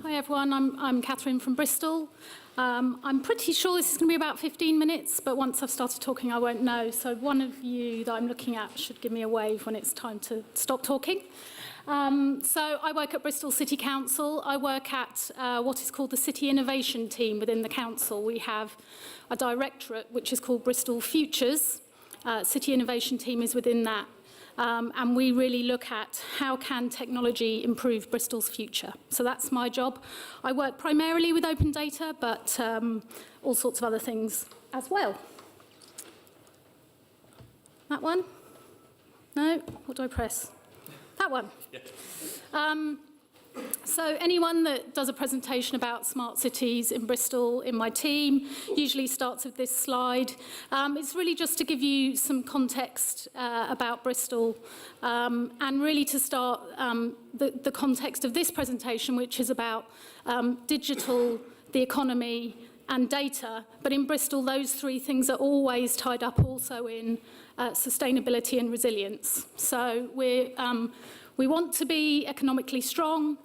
Hi everyone, I'm Katherine from Bristol. I'm pretty sure this is going to be about 15 minutes, but once I've started talking I won't know. So one of you that I'm looking at should give me a wave when it's time to stop talking. So I work at Bristol City Council. I work at what is called the City Innovation Team within the council. We have a directorate which is called Bristol Futures. City Innovation Team is within that. And we really look at how can technology improve Bristol's future. So that's my job. I work primarily with open data, but all sorts of other things as well. That one? No? What do I press? That one. Yeah. So anyone that does a presentation about smart cities in Bristol in my team usually starts with this slide. It's really just to give you some context about Bristol and really to start the context of this presentation, which is about digital, the economy and data. But in Bristol, those three things are always tied up also in sustainability and resilience. So we want to be economically strong,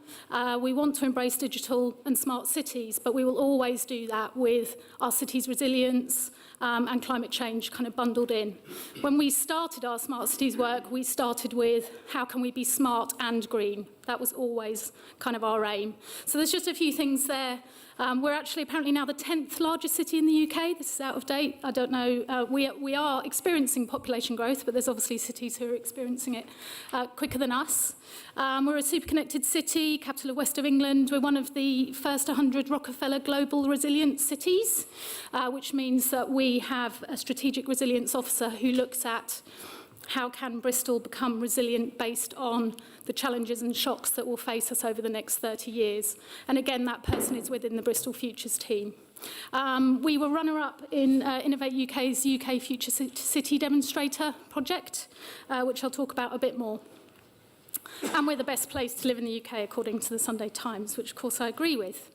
we want to embrace digital and smart cities, but we will always do that with our city's resilience and climate change kind of bundled in. When we started our smart cities work, we started with how can we be smart and green? That was always kind of our aim. So there's just a few things there. We're actually apparently now the 10th largest city in the UK. This is out of date. I don't know. We are experiencing population growth, but there's obviously cities who are experiencing it quicker than us. We're a super connected city, capital of West of England. We're one of the first 100 Rockefeller Global Resilient Cities, which means that we have a strategic resilience officer who looks at how can Bristol become resilient based on the challenges and shocks that will face us over the next 30 years. And again, that person is within the Bristol Futures team. We were runner-up in Innovate UK's UK Future City Demonstrator project, which I'll talk about a bit more. And we're the best place to live in the UK, according to the Sunday Times, which of course I agree with.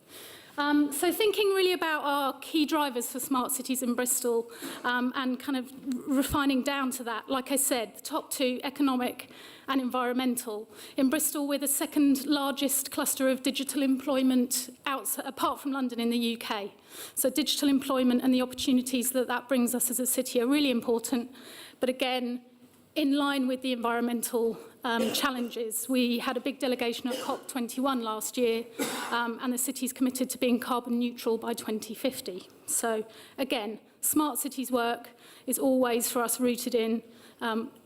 So thinking really about our key drivers for smart cities in Bristol and kind of refining down to that, like I said, the top two, economic and environmental. In Bristol, we're the second largest cluster of digital employment apart from London in the UK. So digital employment and the opportunities that that brings us as a city are really important. But again, in line with the environmental challenges. We had a big delegation at COP21 last year, and the city's committed to being carbon neutral by 2050. So again, smart cities work is always for us rooted in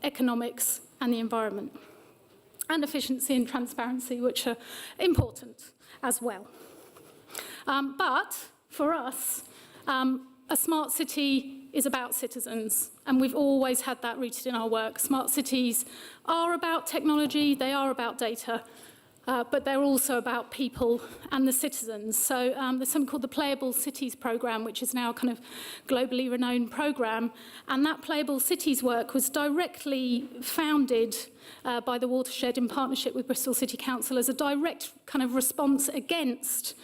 economics and the environment. And efficiency and transparency, which are important as well. But for us, a smart city is about citizens, and we've always had that rooted in our work. Smart cities are about technology, they are about data, but they're also about people and the citizens. So there's something called the Playable Cities programme, which is now kind of globally renowned programme, and that Playable Cities work was directly founded by the Watershed in partnership with Bristol City Council as a direct kind of response against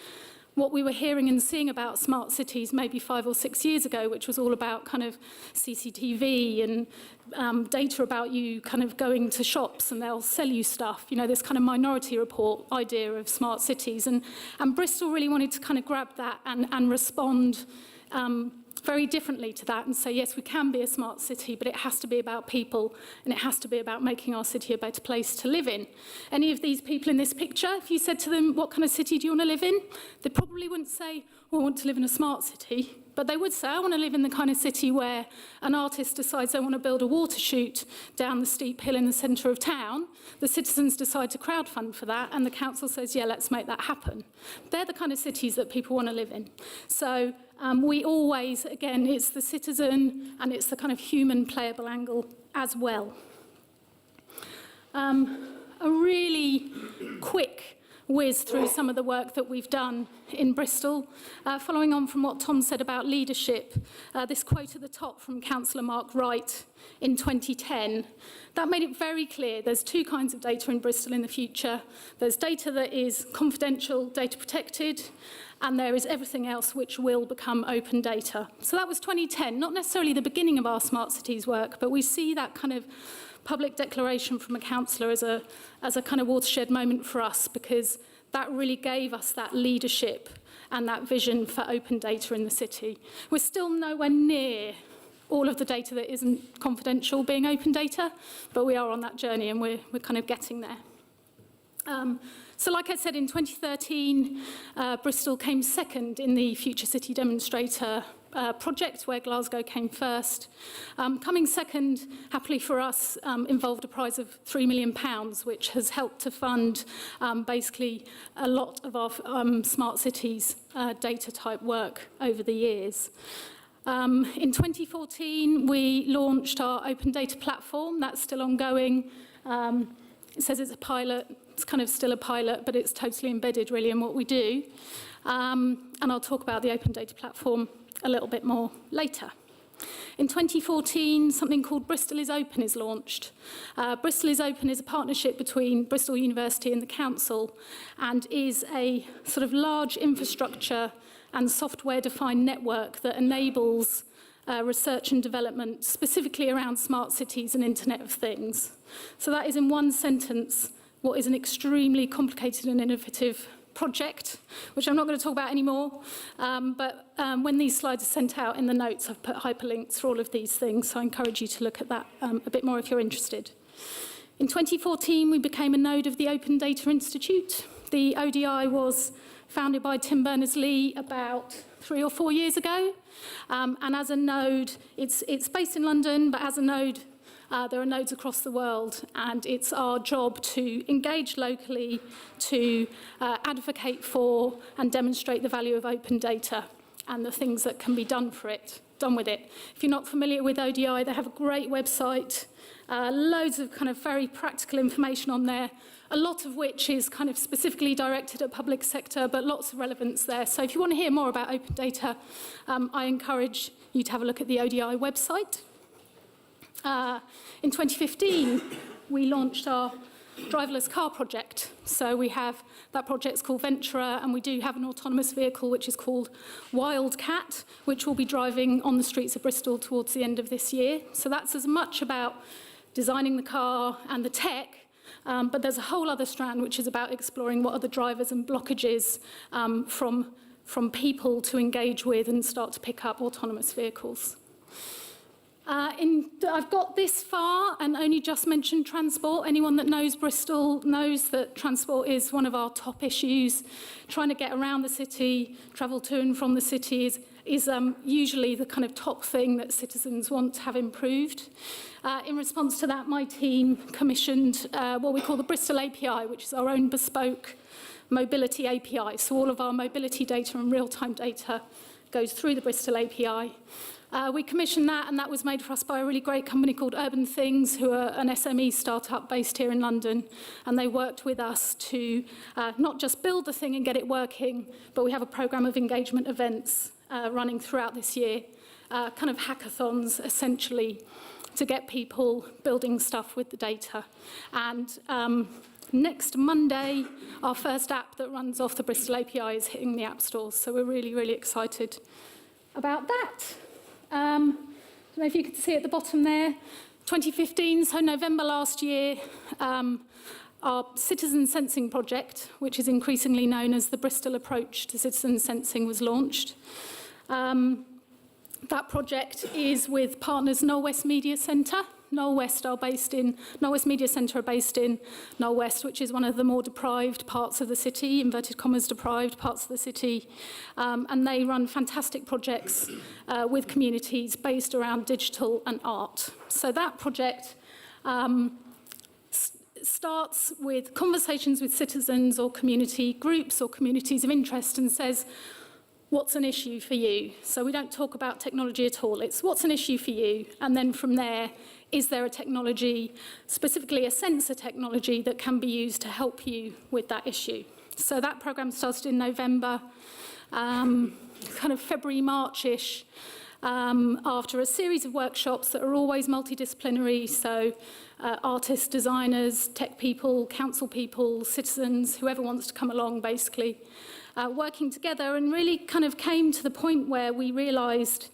what we were hearing and seeing about smart cities maybe 5 or 6 years ago, which was all about kind of CCTV and data about you kind of going to shops and they'll sell you stuff, you know, this kind of minority report idea of smart cities. And Bristol really wanted to kind of grab that and respond very differently to that and say, yes, we can be a smart city, but it has to be about people and it has to be about making our city a better place to live in. Any of these people in this picture, if you said to them, what kind of city do you want to live in? They probably wouldn't say, oh, I want to live in a smart city, but they would say, I want to live in the kind of city where an artist decides they want to build a water chute down the steep hill in the centre of town, the citizens decide to crowdfund for that, and the council says, yeah, let's make that happen. They're the kind of cities that people want to live in. So we always, again, it's the citizen and it's the kind of human playable angle as well. A really quick whiz through some of the work that we've done in Bristol. Following on from what Tom said about leadership, this quote at the top from Councillor Mark Wright in 2010, that made it very clear there's two kinds of data in Bristol in the future. There's data that is confidential, data protected, and there is everything else which will become open data. So that was 2010, not necessarily the beginning of our smart cities work, but we see that kind of public declaration from a councillor as a kind of watershed moment for us, because that really gave us that leadership and that vision for open data in the city. We're still nowhere near all of the data that isn't confidential being open data, but we are on that journey and we're kind of getting there. So like I said, in 2013, Bristol came second in the Future City Demonstrator project, where Glasgow came first. Coming second, happily for us, involved a prize of £3 million, which has helped to fund basically a lot of our smart cities data type work over the years. In 2014, we launched our open data platform. That's still ongoing. It says it's a pilot. It's kind of still a pilot, but it's totally embedded really in what we do. And I'll talk about the open data platform a little bit more later. In 2014, something called Bristol is Open is launched. Bristol is Open is a partnership between Bristol University and the council, and is a sort of large infrastructure and software-defined network that enables research and development specifically around smart cities and Internet of Things. So that is, in one sentence, what is an extremely complicated and innovative project, which I'm not going to talk about anymore, but when these slides are sent out in the notes, I've put hyperlinks for all of these things, so I encourage you to look at that a bit more if you're interested. In 2014, we became a node of the Open Data Institute. The ODI was founded by Tim Berners-Lee about 3 or 4 years ago, and as a node, it's based in London, but as a node, there are nodes across the world, and it's our job to engage locally, to advocate for and demonstrate the value of open data and the things that can be done with it. If you're not familiar with ODI, they have a great website, loads of kind of very practical information on there, a lot of which is kind of specifically directed at public sector, but lots of relevance there. So if you want to hear more about open data, I encourage you to have a look at the ODI website. In 2015, we launched our driverless car project. So we have, that project's called Ventura, and we do have an autonomous vehicle which is called Wildcat, which will be driving on the streets of Bristol towards the end of this year. So that's as much about designing the car and the tech, but there's a whole other strand which is about exploring what are the drivers and blockages from people to engage with and start to pick up autonomous vehicles. I've got this far and only just mentioned transport. Anyone that knows Bristol knows that transport is one of our top issues. Trying to get around the city, travel to and from the city is usually the kind of top thing that citizens want to have improved. In response to that, my team commissioned what we call the Bristol API, which is our own bespoke mobility API. So all of our mobility data and real-time data goes through the Bristol API. We commissioned that, and that was made for us by a really great company called Urban Things, who are an SME startup based here in London. And they worked with us to not just build the thing and get it working, but we have a programme of engagement events running throughout this year, kind of hackathons, essentially, to get people building stuff with the data. And next Monday, our first app that runs off the Bristol API is hitting the app stores. So we're really, really excited about that. I don't know if you could see at the bottom there, 2015, so November last year, our citizen sensing project, which is increasingly known as the Bristol approach to citizen sensing, was launched. That project is with partners Knoll West Media Centre. Knoll West Media Centre are based in Knoll West, which is one of the more deprived parts of the city, inverted commas deprived parts of the city, and they run fantastic projects with communities based around digital and art. So that project starts with conversations with citizens or community groups or communities of interest and says, what's an issue for you? So we don't talk about technology at all. It's what's an issue for you? And then from there, is there a technology, specifically a sensor technology, that can be used to help you with that issue? So that programme started in November, kind of February, March-ish, after a series of workshops that are always multidisciplinary, so artists, designers, tech people, council people, citizens, whoever wants to come along, basically, working together, and really kind of came to the point where we realised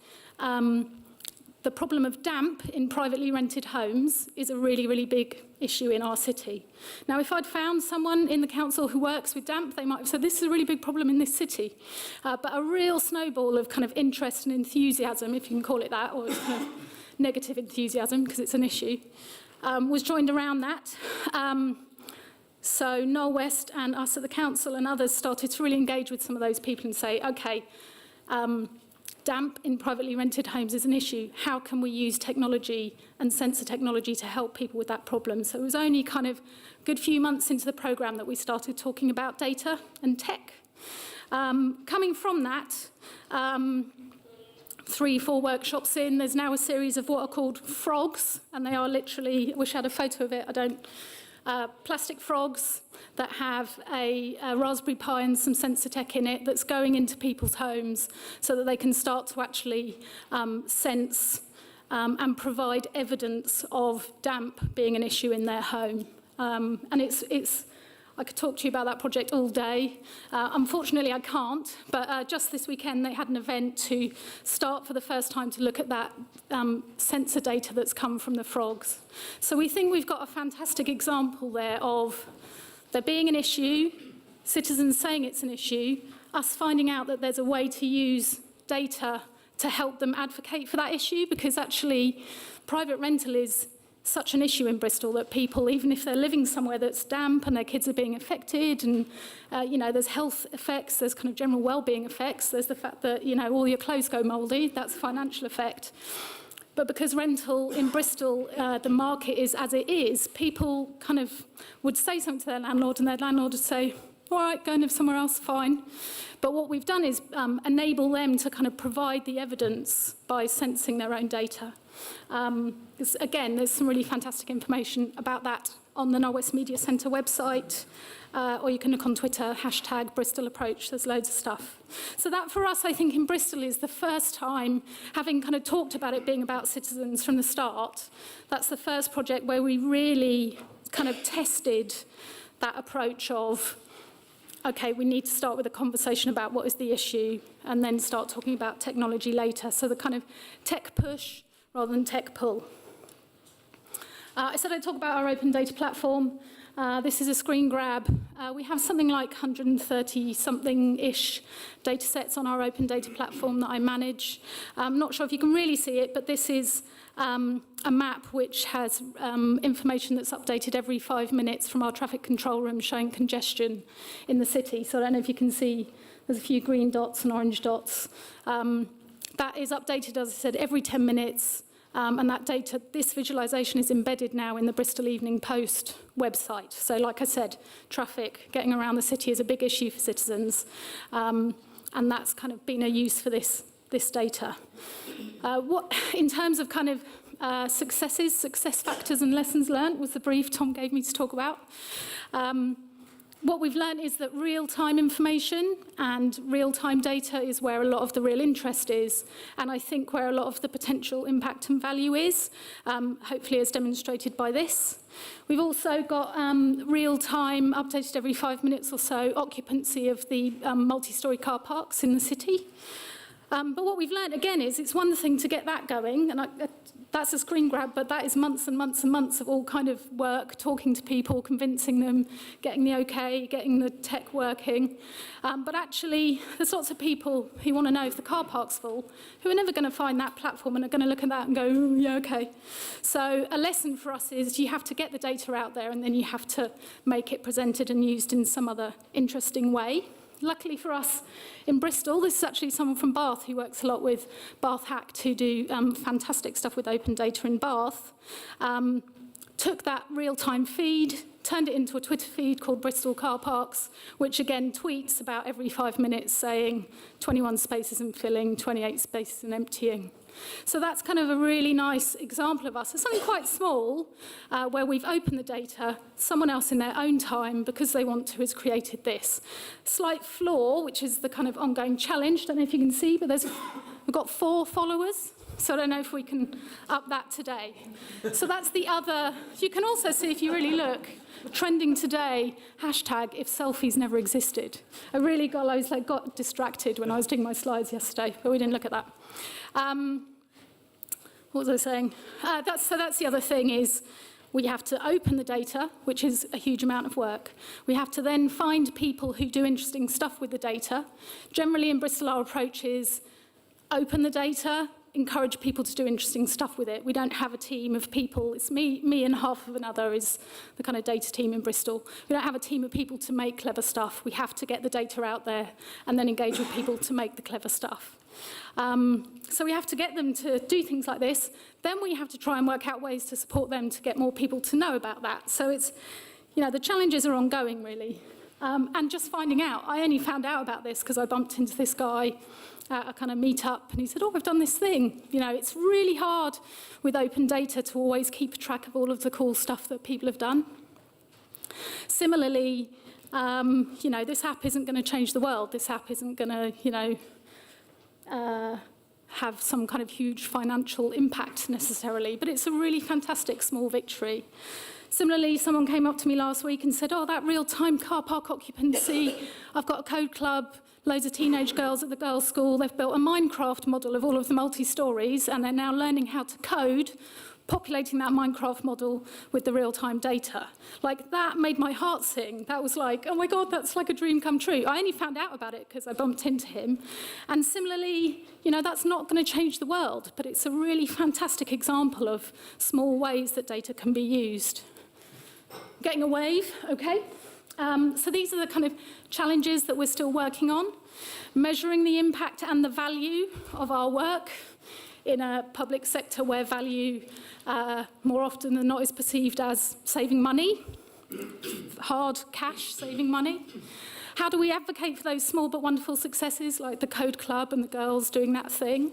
the problem of damp in privately rented homes is a really, really big issue in our city. Now, if I'd found someone in the council who works with damp, they might have said, this is a really big problem in this city. But a real snowball of kind of interest and enthusiasm, if you can call it that, or it's kind of negative enthusiasm, because it's an issue, was joined around that. So Noel West and us at the council and others started to really engage with some of those people and say, okay, damp in privately rented homes is an issue. How can we use technology and sensor technology to help people with that problem? So it was only kind of a good few months into the programme that we started talking about data and tech. Coming from that, 3-4 workshops in, there's now a series of what are called frogs, and they are literally, I wish I had a photo of it, I don't, plastic frogs that have a Raspberry Pi and some sensor tech in it that's going into people's homes so that they can start to actually sense and provide evidence of damp being an issue in their home. And it's I could talk to you about that project all day. Unfortunately, I can't, but just this weekend they had an event to start for the first time to look at that sensor data that's come from the frogs. So we think we've got a fantastic example there of there being an issue, citizens saying it's an issue, us finding out that there's a way to use data to help them advocate for that issue, because actually private rental is such an issue in Bristol that people, even if they're living somewhere that's damp and their kids are being affected and, you know, there's health effects, there's kind of general well-being effects, there's the fact that, you know, all your clothes go mouldy, that's a financial effect. But because rental in Bristol, the market is as it is, people kind of would say something to their landlord and their landlord would say, all right, go and live somewhere else, fine. But what we've done is enable them to kind of provide the evidence by sensing their own data. Again, there's some really fantastic information about that on the Noel West Media Centre website, or you can look on Twitter, #BristolApproach, there's loads of stuff. So that for us, I think in Bristol is the first time, having kind of talked about it being about citizens from the start, that's the first project where we really kind of tested that approach of, okay, we need to start with a conversation about what is the issue and then start talking about technology later. So the kind of tech push rather than tech pull. I said I'd talk about our open data platform. This is a screen grab. We have something like 130-something-ish data sets on our open data platform that I manage. I'm not sure if you can really see it, but this is a map which has information that's updated every 5 minutes from our traffic control room showing congestion in the city. So I don't know if you can see, there's a few green dots and orange dots. That is updated, as I said, every 10 minutes. And that data, this visualisation is embedded now in the Bristol Evening Post website. So like I said, traffic, getting around the city is a big issue for citizens. And that's kind of been a use for this data. In terms of kind of successes, success factors and lessons learned was the brief Tom gave me to talk about. What we've learned is that real-time information and real-time data is where a lot of the real interest is, and I think where a lot of the potential impact and value is, hopefully as demonstrated by this. We've also got real-time, updated every 5 minutes or so, occupancy of the multi-storey car parks in the city. But what we've learned, again, is it's one thing to get that going, and that's a screen grab, but that is months and months and months of all kind of work, talking to people, convincing them, getting the okay, getting the tech working. But actually, there's lots of people who want to know if the car park's full, who are never going to find that platform and are going to look at that and go, oh, yeah, okay. So a lesson for us is you have to get the data out there and then you have to make it presented and used in some other interesting way. Luckily for us in Bristol, this is actually someone from Bath who works a lot with Bath Hacked, who do fantastic stuff with open data in Bath. Took that real-time feed, turned it into a Twitter feed called Bristol Car Parks, which again tweets about every 5 minutes saying 21 spaces and filling, 28 spaces and emptying. So that's kind of a really nice example of us. It's something quite small where we've opened the data, someone else in their own time, because they want to, has created this. Slight flaw, which is the kind of ongoing challenge, don't know if you can see, but we've got 4 followers. So I don't know if we can up that today. So that's the other, you can also see if you really look, trending today, hashtag if selfies never existed. I was like got distracted when I was doing my slides yesterday, but we didn't look at that. what was I saying? So that's the other thing is we have to open the data, which is a huge amount of work. We have to then find people who do interesting stuff with the data. Generally in Bristol, our approach is open the data, encourage people to do interesting stuff with it. We don't have a team of people. It's me and half of another is the kind of data team in Bristol. We don't have a team of people to make clever stuff. We have to get the data out there and then engage with people to make the clever stuff. So we have to get them to do things like this. Then we have to try and work out ways to support them to get more people to know about that. So it's, the challenges are ongoing, really. And just finding out. I only found out about this because I bumped into this guy at a kind of meet-up, and he said, I've done this thing. It's really hard with open data to always keep track of all of the cool stuff that people have done. Similarly, this app isn't going to change the world. This app isn't going to, have some kind of huge financial impact necessarily, but it's a really fantastic small victory. Similarly, someone came up to me last week and said, that real-time car park occupancy, I've got a code club, loads of teenage girls at the girls' school, they've built a Minecraft model of all of the multi-stories, and they're now learning how to code, populating that Minecraft model with the real-time data. Like, that made my heart sing. That was like, oh my God, that's like a dream come true. I only found out about it because I bumped into him. And similarly, that's not going to change the world, but it's a really fantastic example of small ways that data can be used. Getting a wave, okay. So these are the kind of challenges that we're still working on. Measuring the impact and the value of our work in a public sector where value more often than not is perceived as saving money, hard cash saving money. How do we advocate for those small but wonderful successes like the Code Club and the girls doing that thing?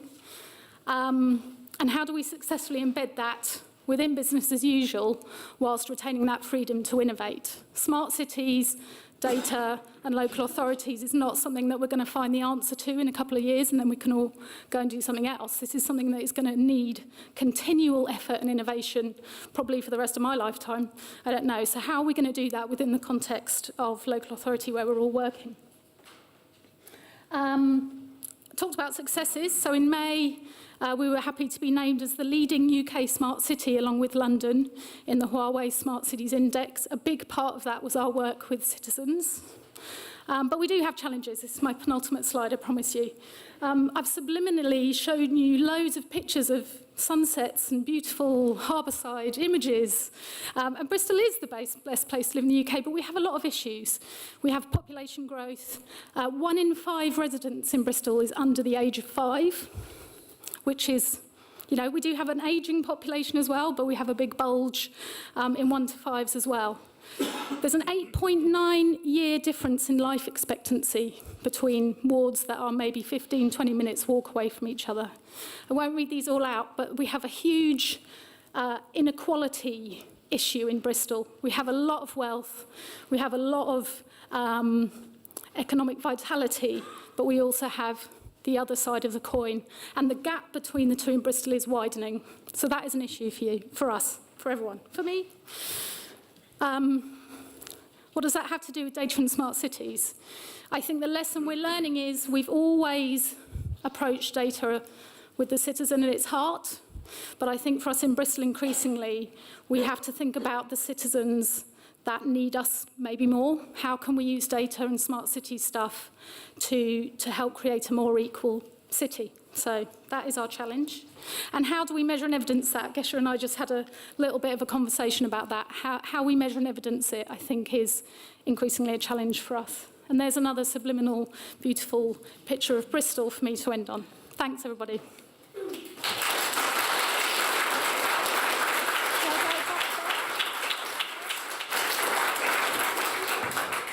And how do we successfully embed that within business as usual whilst retaining that freedom to innovate? Smart cities, data and local authorities is not something that we're going to find the answer to in a couple of years and then we can all go and do something else. This is something that is going to need continual effort and innovation, probably for the rest of my lifetime. I don't know. So how are we going to do that within the context of local authority where we're all working? Talked about successes. So in May, we were happy to be named as the leading UK smart city along with London in the Huawei Smart Cities Index. A big part of that was our work with citizens. But we do have challenges. This is my penultimate slide, I promise you. I've subliminally shown you loads of pictures of sunsets and beautiful harbourside images. And Bristol is the best place to live in the UK, but we have a lot of issues. We have population growth. 1 in 5 residents in Bristol is under the age of 5. Which is, we do have an ageing population as well, but we have a big bulge in 1 to 5s as well. There's an 8.9-year difference in life expectancy between wards that are maybe 15, 20 minutes walk away from each other. I won't read these all out, but we have a huge inequality issue in Bristol. We have a lot of wealth, we have a lot of economic vitality, but we also have the other side of the coin. And the gap between the two in Bristol is widening. So that is an issue for you, for us, for everyone, for me. What does that have to do with data and smart cities? I think the lesson we're learning is we've always approached data with the citizen at its heart. But I think for us in Bristol, increasingly, we have to think about the citizens that need us maybe more. How can we use data and smart city stuff to help create a more equal city? So that is our challenge. And how do we measure and evidence that? Gesher and I just had a little bit of a conversation about that. How we measure and evidence it, I think, is increasingly a challenge for us. And there's another subliminal, beautiful picture of Bristol for me to end on. Thanks, everybody.